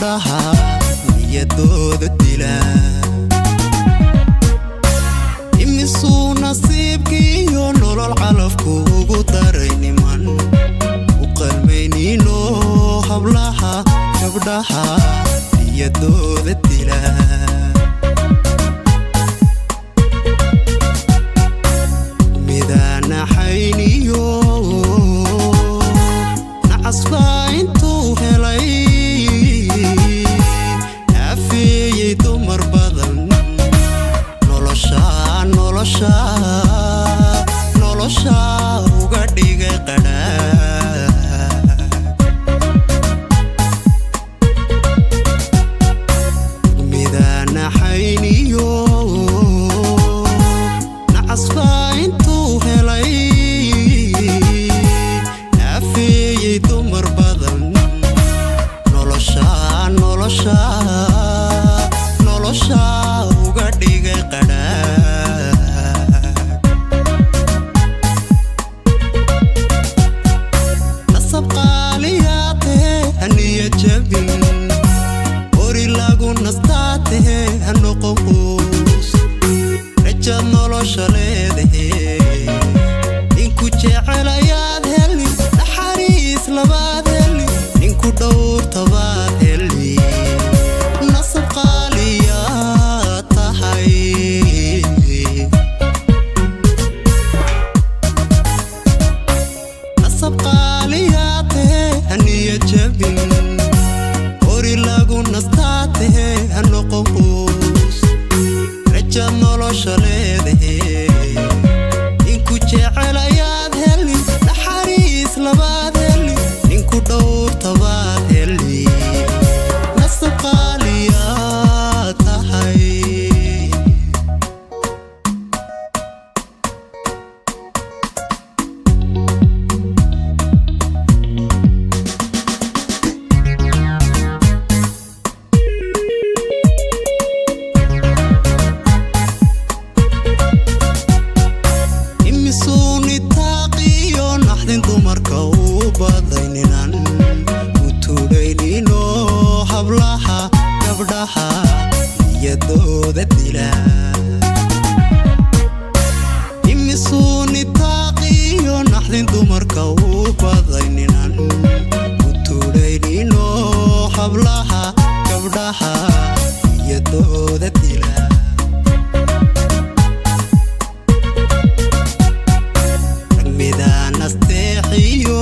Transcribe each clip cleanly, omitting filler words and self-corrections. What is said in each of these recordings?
gabdhaha niyadooda dila imisuu nasiibkiiyo nolol calafku ugu daray niman u qalmayniino hablaha gabdhaha niyadooda dila midana xayniyo nacasba intuu helay afiyey dumar badan nolosha uga dhigay qadhaadh midana xayniyo nacasba intuu helay afiyey dumar badan nolosha uga dhigay qadhaadh nasab qaaliyaatee haniya jabin ori lagu nastaatee hanoqon quus rajad nolosha leedahe ninku jecelayaad heli naxariis labaad heli ninku dhowrtabaad heli nasab qaaliyaad tahay nasab qaaliyaatee haniya jabin ori lagu nastaatee hanoqon quus rajad nolosha leedahe ninku jecelayaad heli naxariis labaad heli ninku dhowrtabaad heli nasab qaaliyaad tahay imisuu nitaaqiyo naxdin dumarka u badayninan u tuulaynino hablaha gabdhaha niyadooda dila imisuu nitaaqiyo naxdin dumarka u badayninan u tuulaynino hablaha gabdhaha niyadooda dila midanasteexiyo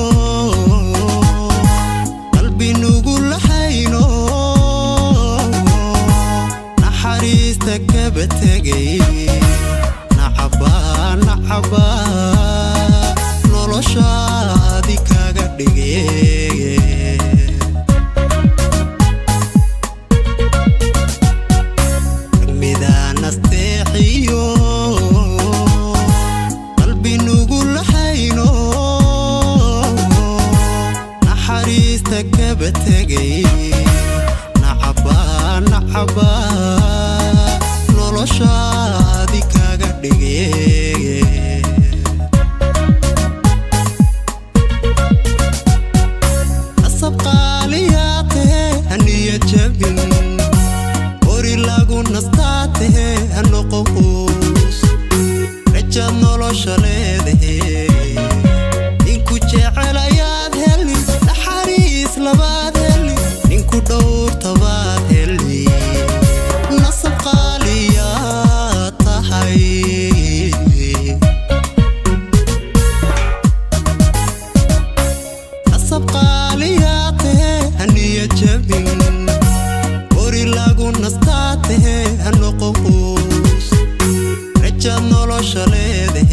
qalbi nugu lahayno naxariista kaba tegay nacaba noloshaadi kaga dhigay midanasteexiyo qalbi nugu lahayno naxariista kaba tegay nacaba noloshaadi kaga dhigay nasab qaaliyaatee haniya jabin ori lagu nastaatee hanoqon quus rajad nolosha leedahe ninku jecelayaad heli naxariis labaad heli ninku dhowrtabaad heli nasab qaaliyaad tahay nasab qaaliyaatee haniya jabin ori lagu nastaatee hanoqon quus rajad nolosha leedahe